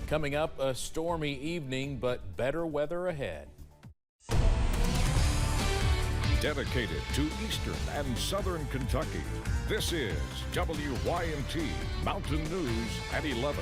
Coming up, a stormy evening, but better weather ahead. Dedicated to Eastern and Southern Kentucky, this is WYMT Mountain News at 11.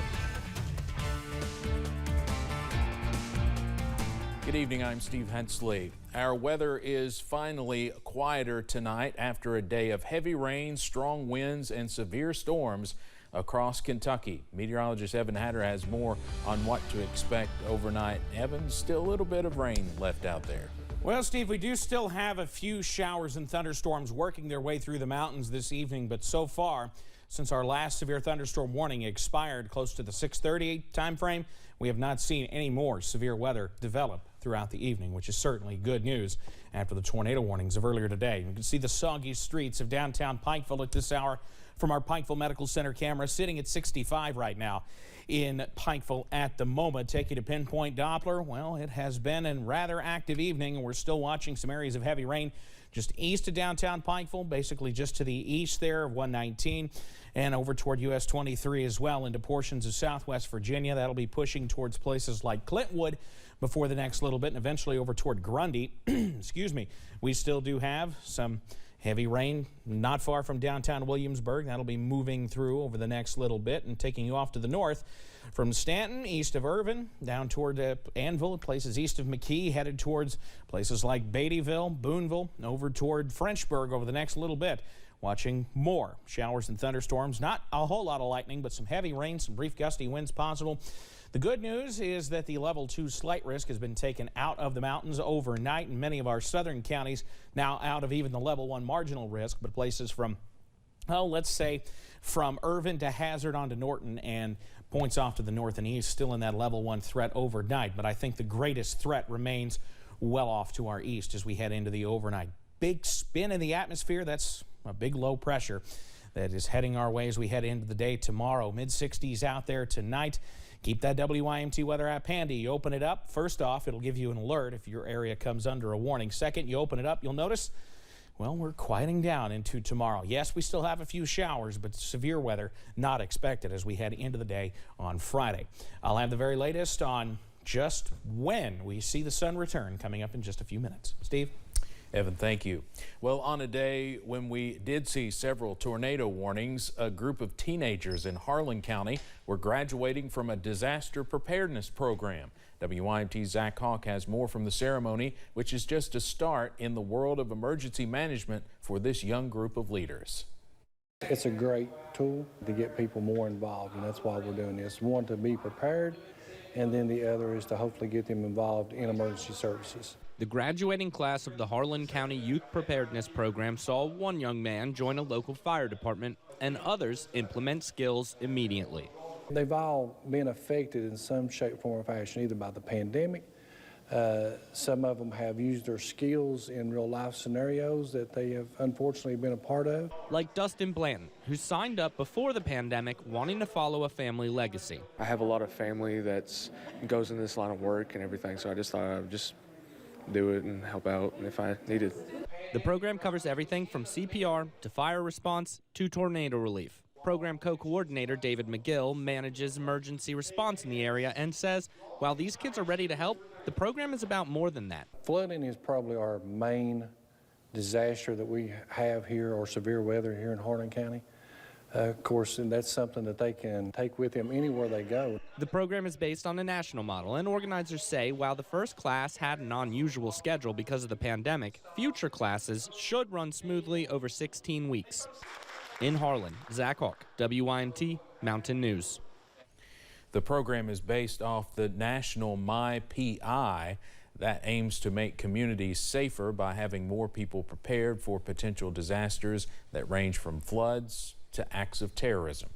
Good evening, I'm Steve Hensley. Our weather is finally quieter tonight after a day of heavy rain, strong winds, and severe storms across Kentucky. Meteorologist Evan Hatter has more on what to expect overnight. Evan, still a little bit of rain left out there. Well, Steve, we do still have a few showers and thunderstorms working their way through the mountains this evening, but so far, since our last severe thunderstorm warning expired close to the 6:30 time frame, we have not seen any more severe weather develop throughout the evening, which is certainly good news after the tornado warnings of earlier today. You can see the soggy streets of downtown Pikeville at this hour from our Pikeville Medical Center camera, sitting at 65 right now in Pikeville at the moment. Take you to Pinpoint Doppler. Well, it has been a rather active evening, and we're still watching some areas of heavy rain just east of downtown Pikeville, basically just to the east there of 119, and over toward US 23 as well into portions of southwest Virginia. That'll be pushing towards places like Clintwood before the next little bit, and eventually over toward Grundy. Excuse me. We still do have some heavy rain not far from downtown Williamsburg. That'll be moving through over the next little bit and taking you off to the north from Stanton, east of Irvin, down toward Anvil, places east of McKee, headed towards places like Beattyville, Boonville, over toward Frenchburg over the next little bit. Watching more showers and thunderstorms. Not a whole lot of lightning, but some heavy rain, some brief gusty winds possible. The good news is that the level 2 slight risk has been taken out of the mountains overnight, and many of our southern counties now out of even the level 1 marginal risk, but places from, well, let's say from Irvin to Hazard on to Norton and points off to the north and east still in that level 1 threat overnight. But I think the greatest threat remains well off to our east as we head into the overnight. Big spin in the atmosphere. That's a big low pressure that is heading our way as we head into the day tomorrow. Mid-60s out there tonight. Keep that WYMT weather app handy. You open it up. First off, it'll give you an alert if your area comes under a warning. Second, you open it up, you'll notice, well, we're quieting down into tomorrow. Yes, we still have a few showers, but severe weather not expected as we head into the day on Friday. I'll have the very latest on just when we see the sun return coming up in just a few minutes. Steve? Evan, thank you. Well, on a day when we did see several tornado warnings, a group of teenagers in Harlan County were graduating from a disaster preparedness program. WYMT's Zach Hawk has more from the ceremony, which is just a start in the world of emergency management for this young group of leaders. It's a great tool to get people more involved, and that's why we're doing this. One, to be prepared, and then the other is to hopefully get them involved in emergency services. The graduating class of the Harlan County Youth Preparedness Program saw one young man join a local fire department and others implement skills immediately. They've all been affected in some shape, form, or fashion, either by the pandemic. Some of them have used their skills in real-life scenarios that they have unfortunately been a part of. Like Dustin Blanton, who signed up before the pandemic wanting to follow a family legacy. I have a lot of family that goes in this line of work and everything, so I just thought I would just do it and help out if I needed. The program covers everything from CPR to fire response to tornado relief. Program co-coordinator David McGill manages emergency response in the area and says while these kids are ready to help, the program is about more than that. Flooding is probably our main disaster that we have here, or severe weather here in Harlan County. Of course, and that's something that they can take with them anywhere they go. The program is based on a national model, and organizers say while the first class had an unusual schedule because of the pandemic, future classes should run smoothly over 16 weeks. In Harlan, Zach Hawk, WYMT Mountain News. The program is based off the national MyPI that aims to make communities safer by having more people prepared for potential disasters that range from floods to acts of terrorism.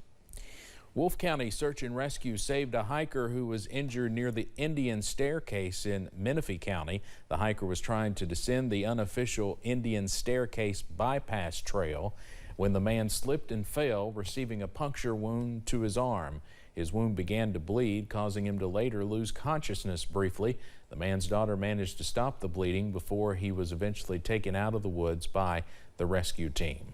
Wolfe County Search and Rescue saved a hiker who was injured near the Indian Staircase in Menifee County. The hiker was trying to descend the unofficial Indian Staircase bypass trail when the man slipped and fell, receiving a puncture wound to his arm. His wound began to bleed, causing him to later lose consciousness briefly. The man's daughter managed to stop the bleeding before he was eventually taken out of the woods by the rescue team.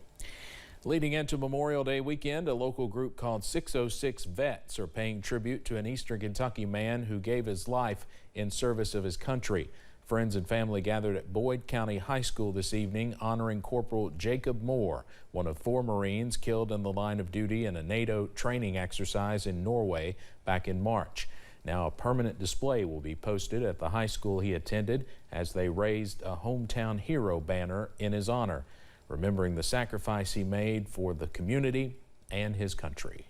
Leading into Memorial Day weekend, a local group called 606 Vets are paying tribute to an Eastern Kentucky man who gave his life in service of his country. Friends and family gathered at Boyd County High School this evening honoring Corporal Jacob Moore, one of 4 Marines killed in the line of duty in a NATO training exercise in Norway back in March. Now a permanent display will be posted at the high school he attended as they raised a hometown hero banner in his honor, remembering the sacrifice he made for the community and his country.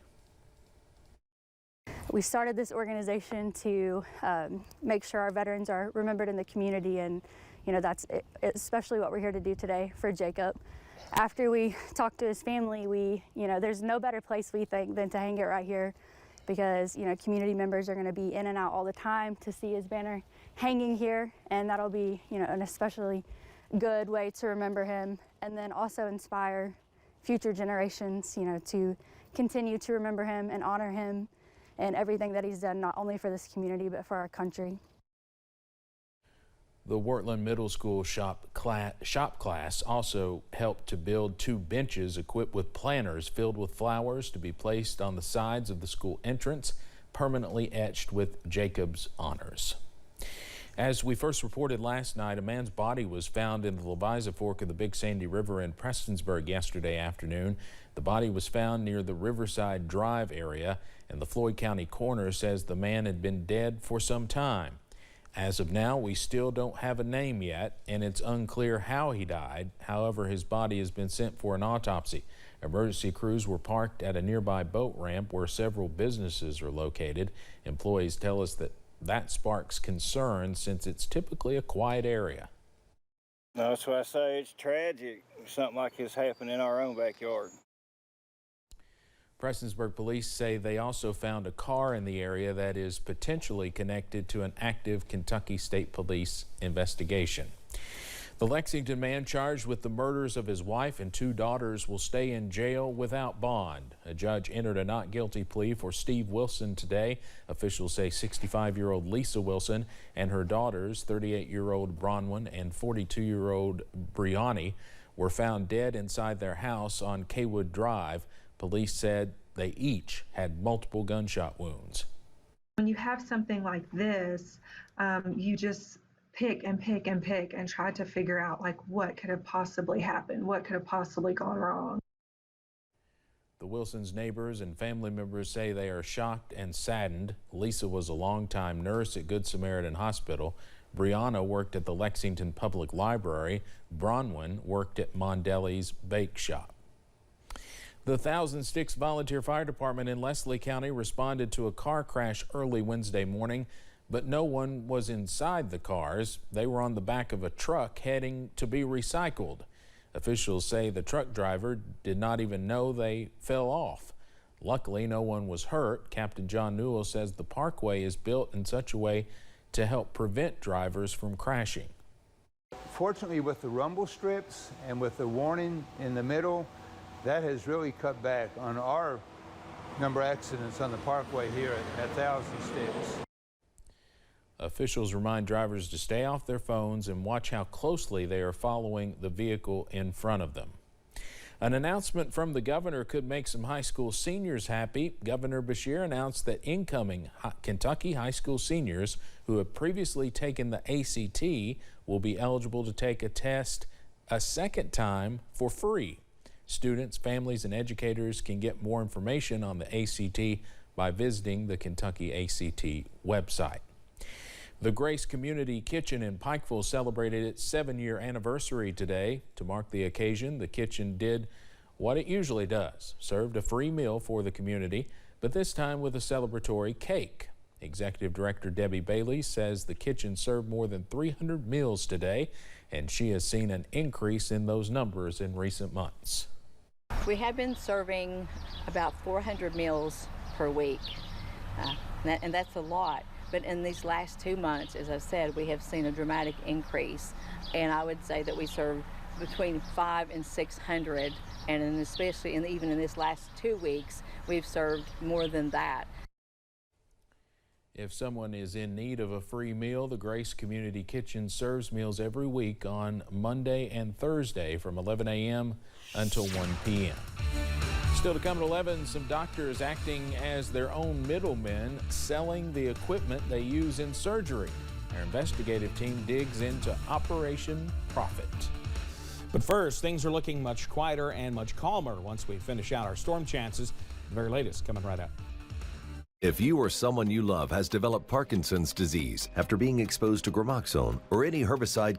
We started this organization to make sure our veterans are remembered in the community, and that's especially what we're here to do today for Jacob. After we talked to his family, there's no better place, we think, than to hang it right here, because community members are going to be in and out all the time to see his banner hanging here, and that'll be an especially good way to remember him, and then also inspire future generations to continue to remember him and honor him and everything that he's done, not only for this community but for our country. The Wortland Middle School shop class also helped to build 2 benches equipped with planters filled with flowers to be placed on the sides of the school entrance, permanently etched with Jacob's honors. As we first reported last night, a man's body was found in the Leviza Fork of the Big Sandy River in Prestonsburg yesterday afternoon. The body was found near the Riverside Drive area, and the Floyd County coroner says the man had been dead for some time. As of now, we still don't have a name yet, and it's unclear how he died. However, his body has been sent for an autopsy. Emergency crews were parked at a nearby boat ramp where several businesses are located. Employees tell us that sparks concern since it's typically a quiet area. No, that's why I say it's tragic. Something like this happened in our own backyard. Prestonsburg police say they also found a car in the area that is potentially connected to an active Kentucky State Police investigation. The Lexington man charged with the murders of his wife and 2 daughters will stay in jail without bond. A judge entered a not guilty plea for Steve Wilson today. Officials say 65-year-old Lisa Wilson and her daughters, 38-year-old Bronwyn and 42-year-old Brianni, were found dead inside their house on Kaywood Drive. Police said they each had multiple gunshot wounds. When you have something like this, you just pick and pick and pick and try to figure out what could have possibly happened, what could have possibly gone wrong. The Wilsons' neighbors and family members say they are shocked and saddened. Lisa was a longtime nurse at Good Samaritan Hospital. Brianna worked at the Lexington Public Library. Bronwyn worked at Mondelli's Bake Shop. The Thousand Sticks Volunteer Fire Department in Leslie County responded to a car crash early Wednesday morning, but no one was inside the cars. They were on the back of a truck heading to be recycled. Officials say the truck driver did not even know they fell off. Luckily, no one was hurt. Captain John Newell says the parkway is built in such a way to help prevent drivers from crashing. Fortunately, with the rumble strips and with the warning in the middle, that has really cut back on our number of accidents on the parkway here at Thousand Sticks. Officials remind drivers to stay off their phones and watch how closely they are following the vehicle in front of them. An announcement from the governor could make some high school seniors happy. Governor Beshear announced that incoming Kentucky high school seniors who have previously taken the ACT will be eligible to take a test a second time for free. Students, families, and educators can get more information on the ACT by visiting the Kentucky ACT website. The Grace Community Kitchen in Pikeville celebrated its 7-year anniversary today. To mark the occasion, the kitchen did what it usually does, served a free meal for the community, but this time with a celebratory cake. Executive Director Debbie Bailey says the kitchen served more than 300 meals today, and she has seen an increase in those numbers in recent months. We have been serving about 400 meals per week, and that's a lot. But in these last 2 months, as I said, we have seen a dramatic increase. And I would say that we served between 500 and 600, and even in this last 2 weeks, we've served more than that. If someone is in need of a free meal, the Grace Community Kitchen serves meals every week on Monday and Thursday from 11 a.m. until 1 p.m. Still to come at 11, some doctors acting as their own middlemen, selling the equipment they use in surgery. Our investigative team digs into Operation Profit. But first, things are looking much quieter and much calmer once we finish out our storm chances. The very latest coming right up. If you or someone you love has developed Parkinson's disease after being exposed to gramoxone or any herbicide